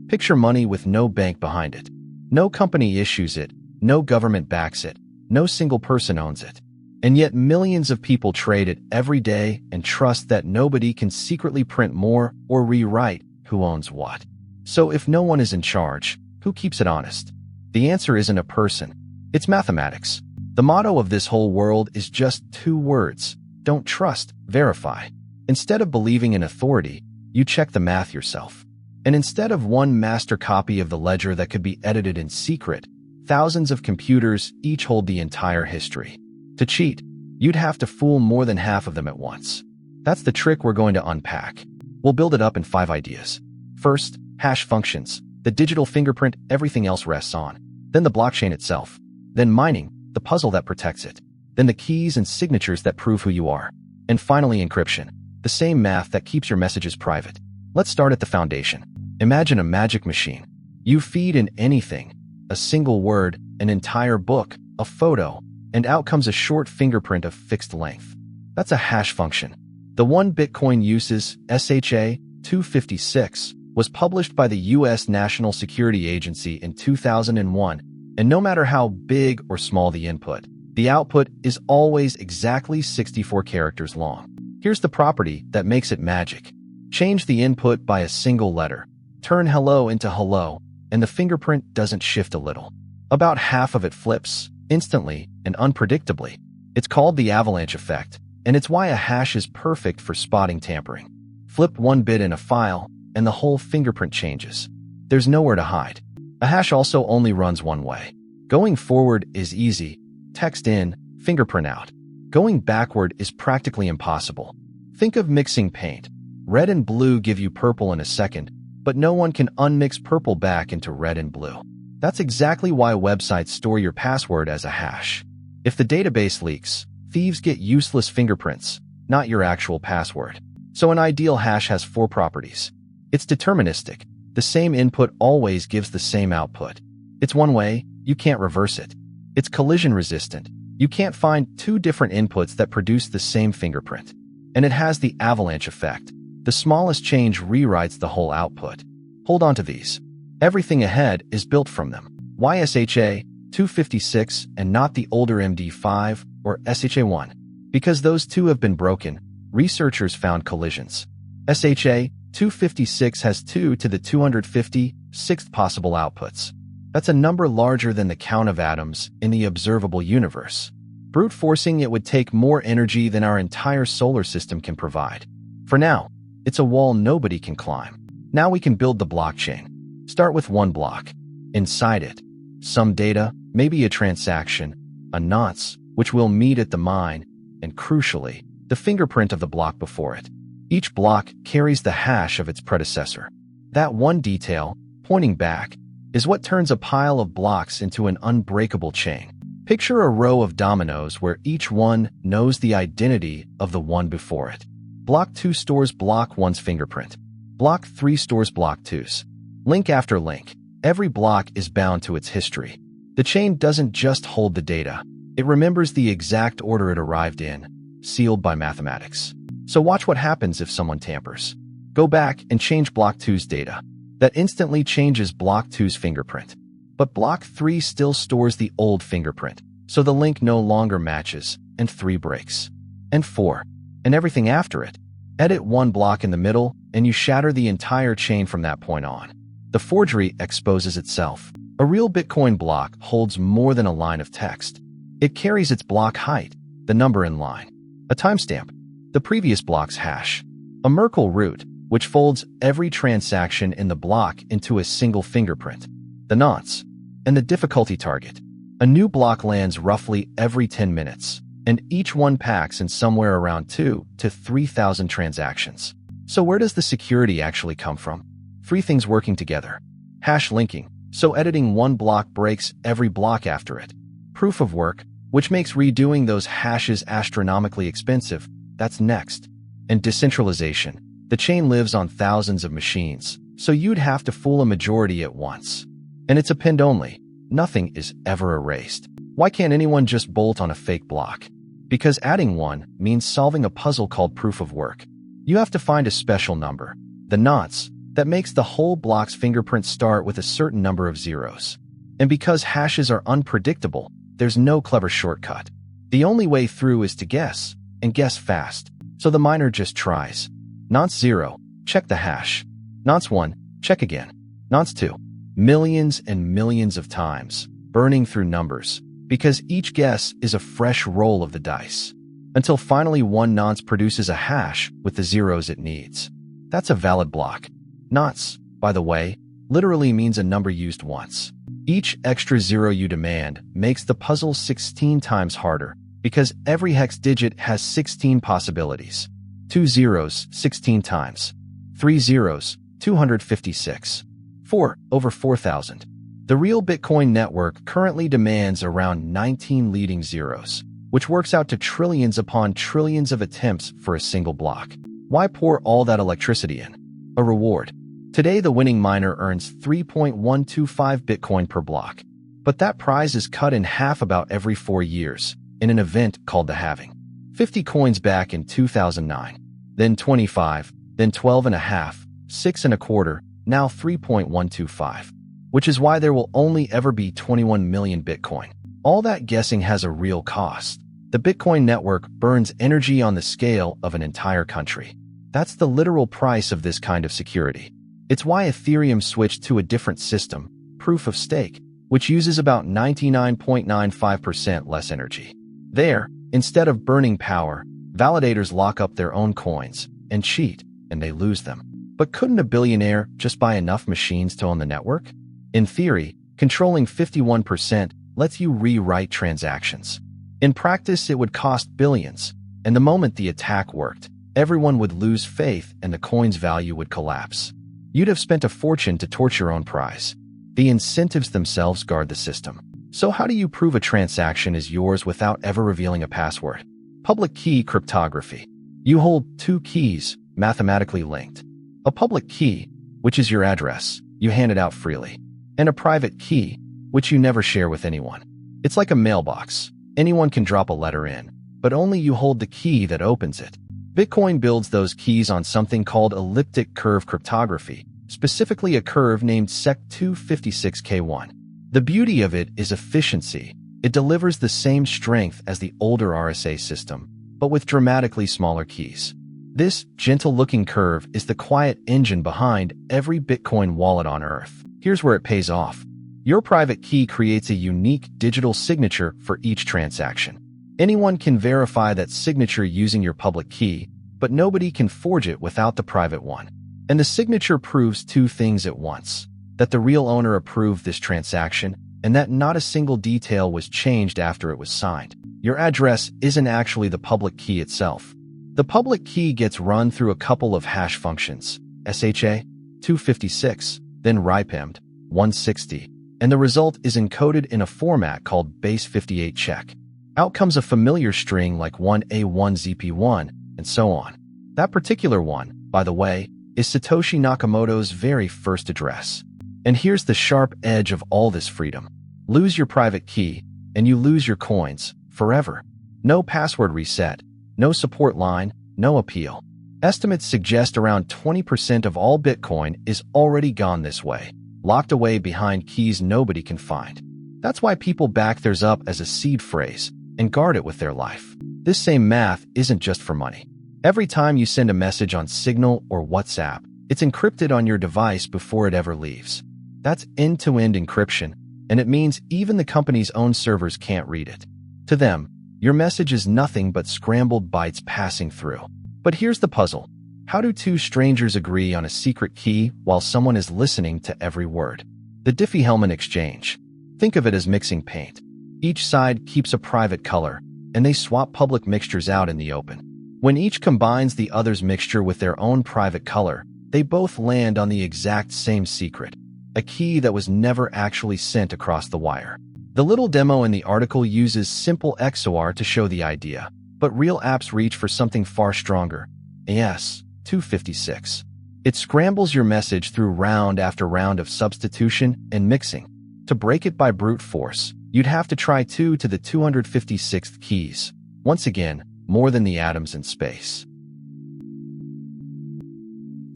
Picture money with no bank behind it. No company issues it, no government backs it, no single person owns it. And yet millions of people trade it every day and trust that nobody can secretly print more or rewrite who owns what. So if no one is in charge, who keeps it honest? The answer isn't a person. It's mathematics. The motto of this whole world is just 2 words. Don't trust, verify. Instead of believing in authority, you check the math yourself. And instead of one master copy of the ledger that could be edited in secret, thousands of computers each hold the entire history. To cheat, you'd have to fool more than half of them at once. That's the trick we're going to unpack. We'll build it up in 5 ideas. First, hash functions, the digital fingerprint everything else rests on. Then the blockchain itself. Then mining, the puzzle that protects it. Then the keys and signatures that prove who you are. And finally, encryption, the same math that keeps your messages private. Let's start at the foundation. Imagine a magic machine. You feed in anything, a single word, an entire book, a photo, and out comes a short fingerprint of fixed length. That's a hash function. The one Bitcoin uses, SHA-256, was published by the U.S. National Security Agency in 2001, and no matter how big or small the input, the output is always exactly 64 characters long. Here's the property that makes it magic. Change the input by a single letter. Turn hello into hello, and the fingerprint doesn't shift a little. About half of it flips, instantly and unpredictably. It's called the avalanche effect, and it's why a hash is perfect for spotting tampering. Flip 1 bit in a file, and the whole fingerprint changes. There's nowhere to hide. A hash also only runs one way. Going forward is easy. Text in, fingerprint out. Going backward is practically impossible. Think of mixing paint. Red and blue give you purple in a second, but no one can unmix purple back into red and blue. That's exactly why websites store your password as a hash. If the database leaks, thieves get useless fingerprints, not your actual password. So an ideal hash has 4 properties. It's deterministic. The same input always gives the same output. It's one way, you can't reverse it. It's collision resistant. You can't find 2 different inputs that produce the same fingerprint. And it has the avalanche effect. The smallest change rewrites the whole output. Hold on to these. Everything ahead is built from them. Why SHA-256 and not the older MD5 or SHA-1? Because those 2 have been broken, researchers found collisions. SHA-256 has 2 to the 256th possible outputs. That's a number larger than the count of atoms in the observable universe. Brute forcing it would take more energy than our entire solar system can provide. For now, it's a wall nobody can climb. Now we can build the blockchain. Start with 1 block. Inside it, some data, maybe a transaction, a nonce, which will meet at the mine, and crucially, the fingerprint of the block before it. Each block carries the hash of its predecessor. That one detail, pointing back, is what turns a pile of blocks into an unbreakable chain. Picture a row of dominoes where each one knows the identity of the one before it. Block 2 stores block 1's fingerprint. Block 3 stores block 2's. Link after link, every block is bound to its history. The chain doesn't just hold the data. It remembers the exact order it arrived in, sealed by mathematics. So watch what happens if someone tampers. Go back and change block 2's data. That instantly changes block 2's fingerprint. But block 3 still stores the old fingerprint, so the link no longer matches, and 3 breaks. And 4. And everything after it. Edit 1 block in the middle, and you shatter the entire chain from that point on. The forgery exposes itself. A real Bitcoin block holds more than a line of text. It carries its block height, the number in line, a timestamp, the previous block's hash, a Merkle root, which folds every transaction in the block into a single fingerprint, the nonce, and the difficulty target. A new block lands roughly every 10 minutes, and each one packs in somewhere around 2 to 3,000 transactions. So where does the security actually come from? 3 things working together. Hash linking, so editing 1 block breaks every block after it. Proof of work, which makes redoing those hashes astronomically expensive. That's next. And decentralization. The chain lives on thousands of machines, so you'd have to fool a majority at once. And it's append only. Nothing is ever erased. Why can't anyone just bolt on a fake block? Because adding 1 means solving a puzzle called proof of work. You have to find a special number, the nonce, that makes the whole block's fingerprint start with a certain number of zeros. And because hashes are unpredictable, there's no clever shortcut. The only way through is to guess, and guess fast. So the miner just tries. Nonce 0, check the hash. Nonce 1, check again. Nonce 2. Millions and millions of times, burning through numbers, because each guess is a fresh roll of the dice. Until finally one nonce produces a hash with the zeros it needs. That's a valid block. Nonce, by the way, literally means a number used once. Each extra zero you demand makes the puzzle 16 times harder, because every hex digit has 16 possibilities. 2 zeros, 16 times. 3 zeros, 256. 4 over 4,000. The real Bitcoin network currently demands around 19 leading zeros, which works out to trillions upon trillions of attempts for a single block. Why pour all that electricity in? A reward. Today, the winning miner earns 3.125 Bitcoin per block. But that prize is cut in half about every 4 years, in an event called the halving. 50 coins back in 2009, then 25, then 12.5, 6.25, now 3.125. Which is why there will only ever be 21 million Bitcoin. All that guessing has a real cost. The Bitcoin network burns energy on the scale of an entire country. That's the literal price of this kind of security. It's why Ethereum switched to a different system, proof of stake, which uses about 99.95% less energy. There, instead of burning power, validators lock up their own coins and cheat, and they lose them. But couldn't a billionaire just buy enough machines to own the network? In theory, controlling 51% lets you rewrite transactions. In practice, it would cost billions, and the moment the attack worked, everyone would lose faith and the coin's value would collapse. You'd have spent a fortune to torch your own prize. The incentives themselves guard the system. So how do you prove a transaction is yours without ever revealing a password? Public key cryptography. You hold 2 keys, mathematically linked. A public key, which is your address, you hand it out freely. And a private key, which you never share with anyone. It's like a mailbox. Anyone can drop a letter in, but only you hold the key that opens it. Bitcoin builds those keys on something called elliptic curve cryptography, specifically a curve named SEC256K1. The beauty of it is efficiency. It delivers the same strength as the older RSA system, but with dramatically smaller keys. This gentle-looking curve is the quiet engine behind every Bitcoin wallet on Earth. Here's where it pays off. Your private key creates a unique digital signature for each transaction. Anyone can verify that signature using your public key, but nobody can forge it without the private one. And the signature proves 2 things at once: that the real owner approved this transaction, and that not a single detail was changed after it was signed. Your address isn't actually the public key itself. The public key gets run through a couple of hash functions, SHA, 256, then RIPEMD, 160, and the result is encoded in a format called base 58 check. Out comes a familiar string like 1A1ZP1, and so on. That particular one, by the way, is Satoshi Nakamoto's very first address. And here's the sharp edge of all this freedom. Lose your private key, and you lose your coins, forever. No password reset, no support line, no appeal. Estimates suggest around 20% of all Bitcoin is already gone this way, locked away behind keys nobody can find. That's why people back theirs up as a seed phrase and guard it with their life. This same math isn't just for money. Every time you send a message on Signal or WhatsApp, it's encrypted on your device before it ever leaves. That's end-to-end encryption, and it means even the company's own servers can't read it. To them, your message is nothing but scrambled bytes passing through. But here's the puzzle. How do 2 strangers agree on a secret key while someone is listening to every word? The Diffie-Hellman exchange. Think of it as mixing paint. Each side keeps a private color, and they swap public mixtures out in the open. When each combines the other's mixture with their own private color, they both land on the exact same secret, a key that was never actually sent across the wire. The little demo in the article uses simple XOR to show the idea, but real apps reach for something far stronger. AS256. It scrambles your message through round after round of substitution and mixing. To break it by brute force, you'd have to try 2 to the 256th keys. Once again, more than the atoms in space.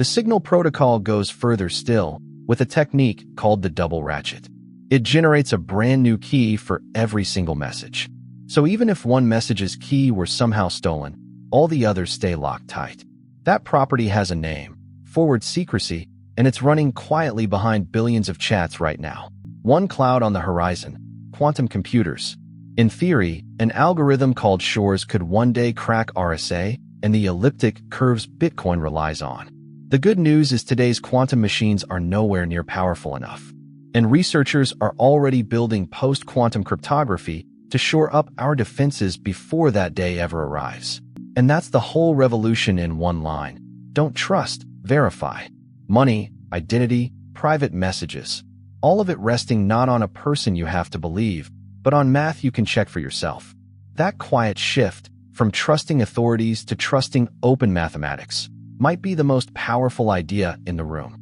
The signal protocol goes further still with a technique called the double ratchet. It generates a brand new key for every single message. So even if one message's key were somehow stolen, all the others stay locked tight. That property has a name, forward secrecy, and it's running quietly behind billions of chats right now. One cloud on the horizon, quantum computers. In theory, an algorithm called Shor's could one day crack RSA and the elliptic curves Bitcoin relies on. The good news is today's quantum machines are nowhere near powerful enough, and researchers are already building post-quantum cryptography to shore up our defenses before that day ever arrives. And that's the whole revolution in one line. Don't trust, verify. Money, identity, private messages. All of it resting not on a person you have to believe, but on math you can check for yourself. That quiet shift, from trusting authorities to trusting open mathematics, might be the most powerful idea in the room.